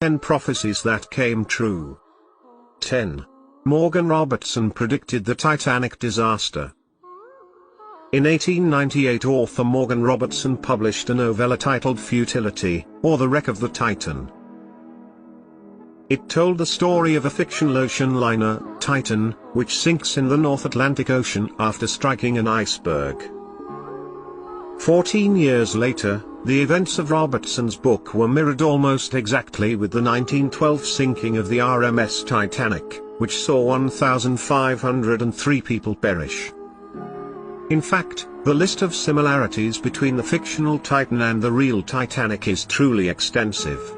10 prophecies that came true. 10. Morgan Robertson predicted the Titanic disaster. In 1898, author Morgan Robertson published a novella titled Futility, or The Wreck of the Titan. It told the story of a fictional ocean liner, Titan, which sinks in the North Atlantic Ocean after striking an iceberg. 14 years later, the events of Robertson's book were mirrored almost exactly with the 1912 sinking of the RMS Titanic, which saw 1,503 people perish. In fact, the list of similarities between the fictional Titan and the real Titanic is truly extensive.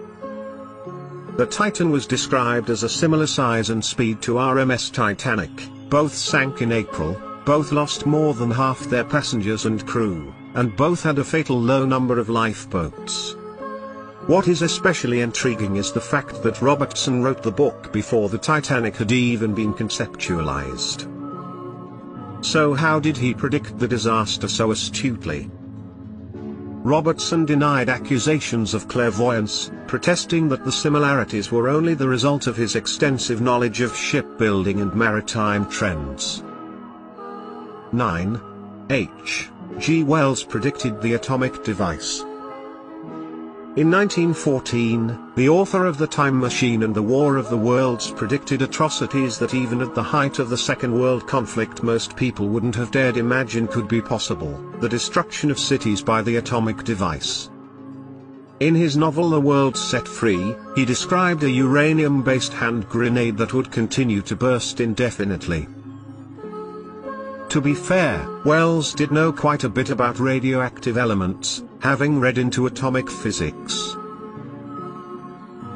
The Titan was described as a similar size and speed to RMS Titanic, both sank in April, both lost more than half their passengers and crew, and both had a fatal low number of lifeboats. What is especially intriguing is the fact that Robertson wrote the book before the Titanic had even been conceptualized. So how did he predict the disaster so astutely? Robertson denied accusations of clairvoyance, protesting that the similarities were only the result of his extensive knowledge of shipbuilding and maritime trends. 9. H. G. Wells predicted the atomic device. In 1914, the author of The Time Machine and the War of the Worlds predicted atrocities that even at the height of the Second World Conflict most people wouldn't have dared imagine could be possible: the destruction of cities by the atomic device. In his novel The World Set Free, he described a uranium-based hand grenade that would continue to burst indefinitely. To be fair, Wells did know quite a bit about radioactive elements, having read into atomic physics.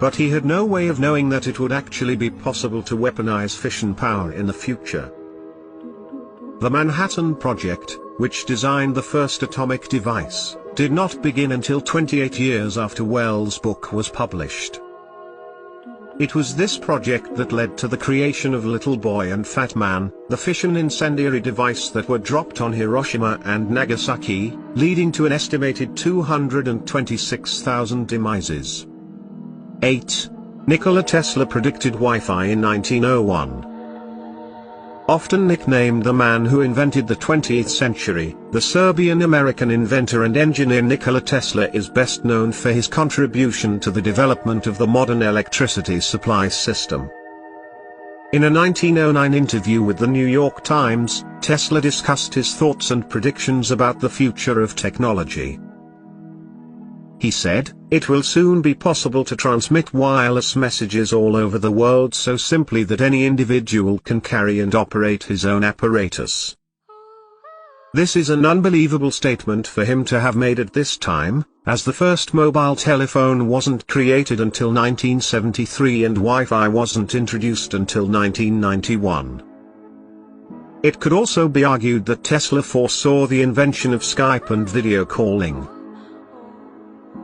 But he had no way of knowing that it would actually be possible to weaponize fission power in the future. The Manhattan Project, which designed the first atomic device, did not begin until 28 years after Wells' book was published. It was this project that led to the creation of Little Boy and Fat Man, the fission incendiary device that were dropped on Hiroshima and Nagasaki, leading to an estimated 226,000 demises. 8. Nikola Tesla predicted Wi-Fi in 1901. Often nicknamed the man who invented the 20th century, the Serbian-American inventor and engineer Nikola Tesla is best known for his contribution to the development of the modern electricity supply system. In a 1909 interview with the New York Times, Tesla discussed his thoughts and predictions about the future of technology. He said, "It will soon be possible to transmit wireless messages all over the world so simply that any individual can carry and operate his own apparatus." This is an unbelievable statement for him to have made at this time, as the first mobile telephone wasn't created until 1973 and Wi-Fi wasn't introduced until 1991. It could also be argued that Tesla foresaw the invention of Skype and video calling.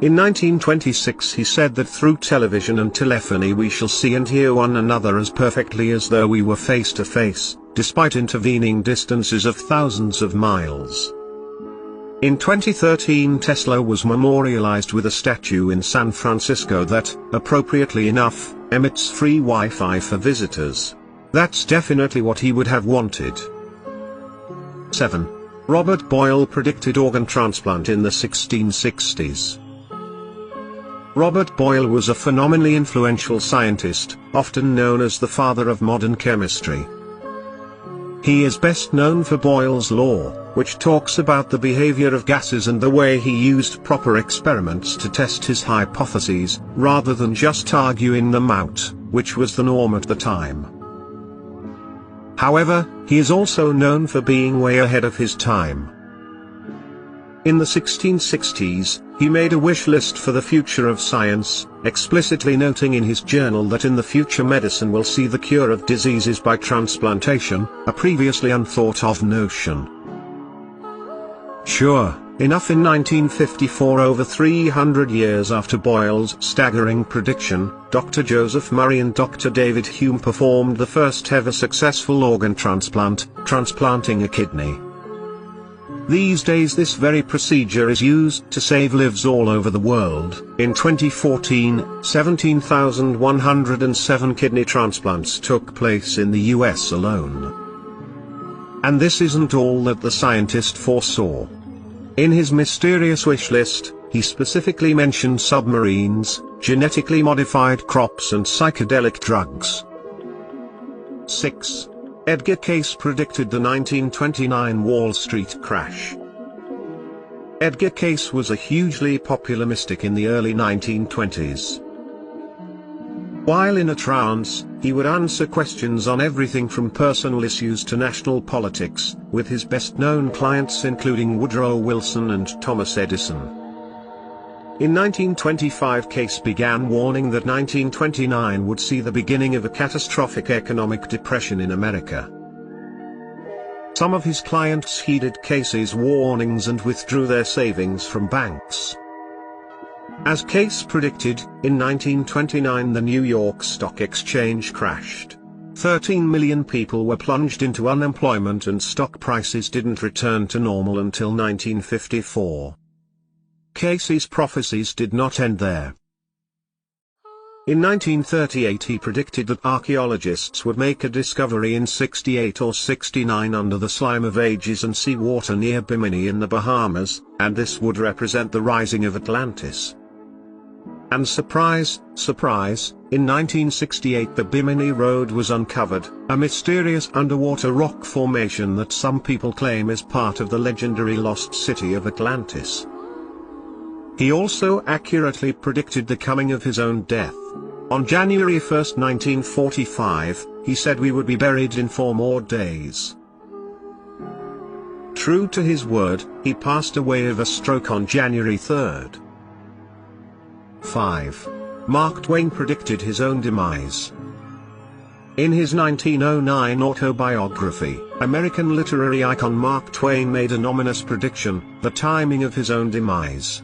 In 1926 he said that through television and telephony we shall see and hear one another as perfectly as though we were face to face, despite intervening distances of thousands of miles. In 2013 Tesla was memorialized with a statue in San Francisco that, appropriately enough, emits free Wi-Fi for visitors. That's definitely what he would have wanted. 7. Robert Boyle predicted organ transplant in the 1660s. Robert Boyle was a phenomenally influential scientist, often known as the father of modern chemistry. He is best known for Boyle's law, which talks about the behavior of gases and the way he used proper experiments to test his hypotheses, rather than just arguing them out, which was the norm at the time. However, he is also known for being way ahead of his time. In the 1660s, he made a wish list for the future of science, explicitly noting in his journal that in the future medicine will see the cure of diseases by transplantation, a previously unthought of notion. Sure enough, in 1954, over 300 years after Boyle's staggering prediction, Dr. Joseph Murray and Dr. David Hume performed the first ever successful organ transplant, transplanting a kidney. These days this very procedure is used to save lives all over the world. In 2014, 17,107 kidney transplants took place in the US alone. And this isn't all that the scientist foresaw. In his mysterious wish list, he specifically mentioned submarines, genetically modified crops and psychedelic drugs. 6. Edgar Cayce predicted the 1929 Wall Street crash. Edgar Cayce was a hugely popular mystic in the early 1920s. While in a trance, he would answer questions on everything from personal issues to national politics, with his best-known clients including Woodrow Wilson and Thomas Edison. In 1925, Cayce began warning that 1929 would see the beginning of a catastrophic economic depression in America. Some of his clients heeded Cayce's warnings and withdrew their savings from banks. As Cayce predicted, in 1929 the New York Stock Exchange crashed. 13 million people were plunged into unemployment and stock prices didn't return to normal until 1954. Cayce's prophecies did not end there. In 1938 he predicted that archaeologists would make a discovery in 68 or 69 under the slime of ages and sea water near Bimini in the Bahamas, and this would represent the rising of Atlantis. And surprise, surprise, in 1968 the Bimini Road was uncovered, a mysterious underwater rock formation that some people claim is part of the legendary lost city of Atlantis. He also accurately predicted the coming of his own death. On January 1, 1945, he said we would be buried in 4 more days. True to his word, he passed away of a stroke on January 3. 5. Mark Twain predicted his own demise. In his 1909 autobiography, American literary icon Mark Twain made an ominous prediction: the timing of his own demise.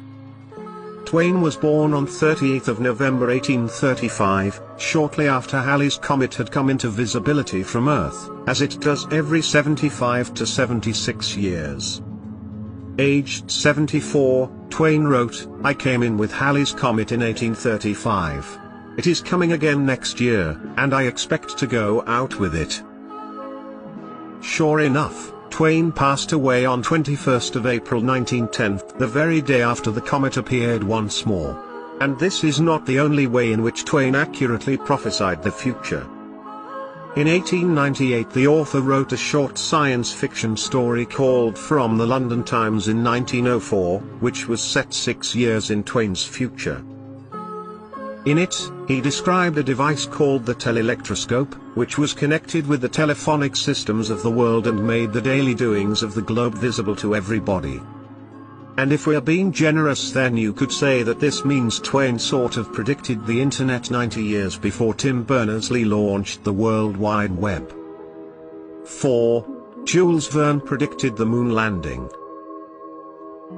Twain was born on 30th of November 1835, shortly after Halley's Comet had come into visibility from Earth, as it does every 75 to 76 years. Aged 74, Twain wrote, "I came in with Halley's Comet in 1835. It is coming again next year, and I expect to go out with it." Sure enough, Twain passed away on 21st of April 1910, the very day after the comet appeared once more. And this is not the only way in which Twain accurately prophesied the future. In 1898 the author wrote a short science fiction story called From the London Times in 1904, which was set 6 years in Twain's future. In it, he described a device called the telelectroscope, which was connected with the telephonic systems of the world and made the daily doings of the globe visible to everybody. And if we're being generous, then you could say that this means Twain sort of predicted the internet 90 years before Tim Berners-Lee launched the World Wide Web. 4. Jules Verne predicted the moon landing.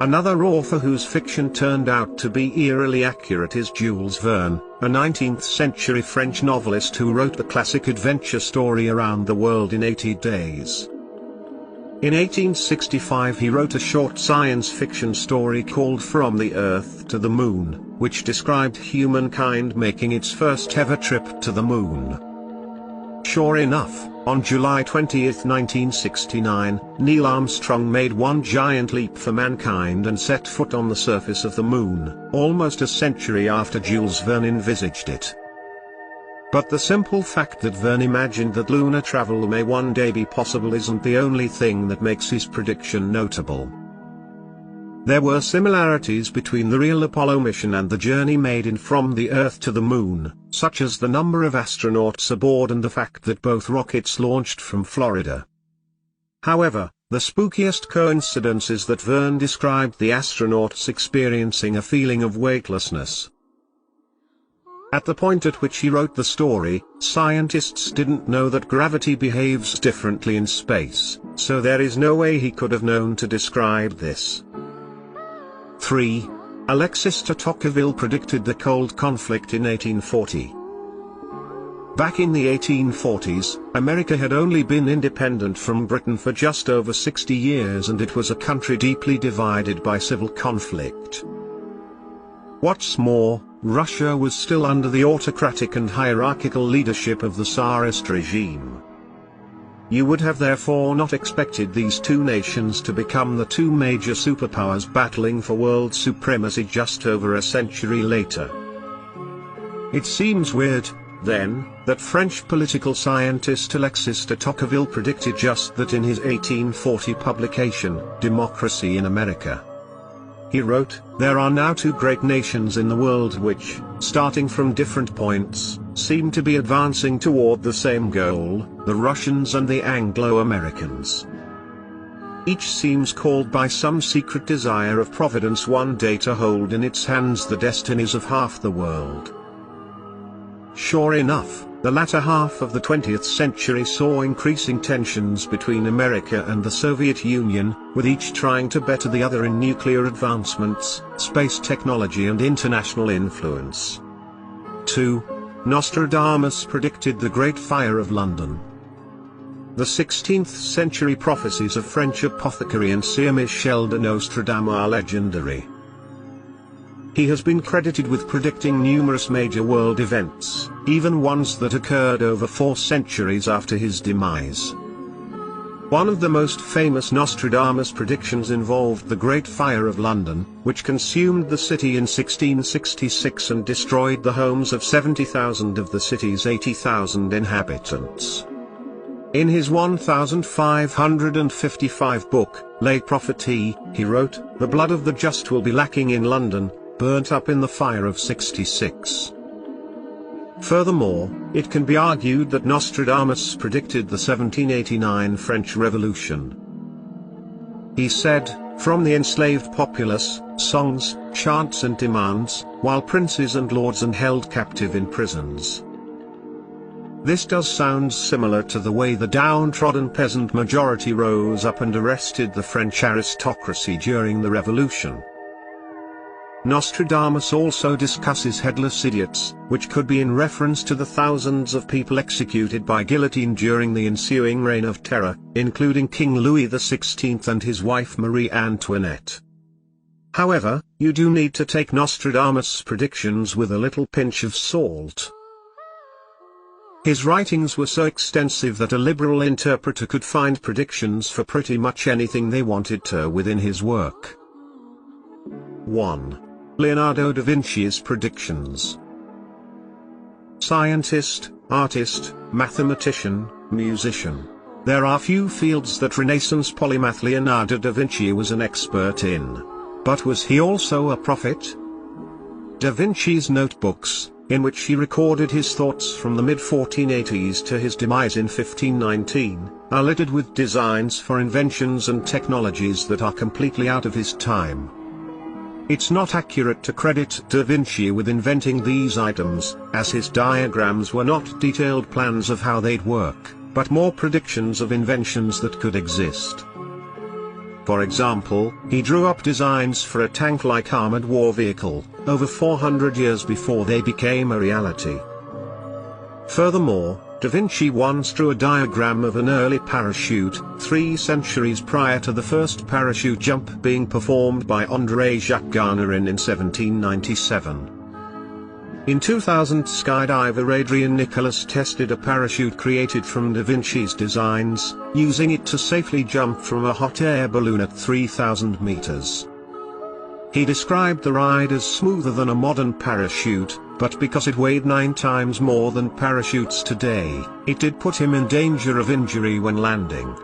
Another author whose fiction turned out to be eerily accurate is Jules Verne, a 19th-century French novelist who wrote the classic adventure story Around the World in 80 Days. In 1865 he wrote a short science fiction story called From the Earth to the Moon, which described humankind making its first ever trip to the moon. Sure enough, on July 20, 1969, Neil Armstrong made one giant leap for mankind and set foot on the surface of the moon, almost a century after Jules Verne envisaged it. But the simple fact that Verne imagined that lunar travel may one day be possible isn't the only thing that makes his prediction notable. There were similarities between the real Apollo mission and the journey made in From the Earth to the Moon, such as the number of astronauts aboard and the fact that both rockets launched from Florida. However, the spookiest coincidence is that Verne described the astronauts experiencing a feeling of weightlessness. At the point at which he wrote the story, scientists didn't know that gravity behaves differently in space, so there is no way he could have known to describe this. 3. Alexis de Tocqueville predicted the Cold Conflict in 1840. Back in the 1840s, America had only been independent from Britain for just over 60 years, and it was a country deeply divided by civil conflict. What's more, Russia was still under the autocratic and hierarchical leadership of the Tsarist regime. You would have therefore not expected these two nations to become the two major superpowers battling for world supremacy just over a century later. It seems weird, then, that French political scientist Alexis de Tocqueville predicted just that in his 1840 publication, Democracy in America. He wrote, "There are now two great nations in the world which, starting from different points, seem to be advancing toward the same goal, the Russians and the Anglo-Americans. Each seems called by some secret desire of Providence one day to hold in its hands the destinies of half the world." Sure enough, the latter half of the 20th century saw increasing tensions between America and the Soviet Union, with each trying to better the other in nuclear advancements, space technology and international influence. 2. Nostradamus predicted the Great Fire of London. The 16th century prophecies of French apothecary and seer Michel de Nostradamus are legendary. He has been credited with predicting numerous major world events, even ones that occurred over 4 centuries after his demise. One of the most famous Nostradamus predictions involved the Great Fire of London, which consumed the city in 1666 and destroyed the homes of 70,000 of the city's 80,000 inhabitants. In his 1555 book, Les Prophéties, he wrote, "The blood of the just will be lacking in London, burnt up in the fire of 66. Furthermore, it can be argued that Nostradamus predicted the 1789 French Revolution. He said, "From the enslaved populace, songs, chants and demands, while princes and lords are held captive in prisons." This does sound similar to the way the downtrodden peasant majority rose up and arrested the French aristocracy during the Revolution. Nostradamus also discusses headless idiots, which could be in reference to the thousands of people executed by guillotine during the ensuing Reign of Terror, including King Louis XVI and his wife Marie Antoinette. However, you do need to take Nostradamus' predictions with a little pinch of salt. His writings were so extensive that a liberal interpreter could find predictions for pretty much anything they wanted to within his work. 1. Leonardo da Vinci's predictions. Scientist, artist, mathematician, musician. There are few fields that Renaissance polymath Leonardo da Vinci was an expert in. But was he also a prophet? Da Vinci's notebooks, in which he recorded his thoughts from the mid-1480s to his demise in 1519, are littered with designs for inventions and technologies that are completely out of his time. It's not accurate to credit Da Vinci with inventing these items, as his diagrams were not detailed plans of how they'd work, but more predictions of inventions that could exist. For example, he drew up designs for a tank-like armored war vehicle, over 400 years before they became a reality. Furthermore, Da Vinci once drew a diagram of an early parachute, 3 centuries prior to the first parachute jump being performed by André-Jacques Garnerin in 1797. In 2000, skydiver Adrian Nicholas tested a parachute created from Da Vinci's designs, using it to safely jump from a hot air balloon at 3,000 meters. He described the ride as smoother than a modern parachute, but because it weighed 9 times more than parachutes today, it did put him in danger of injury when landing.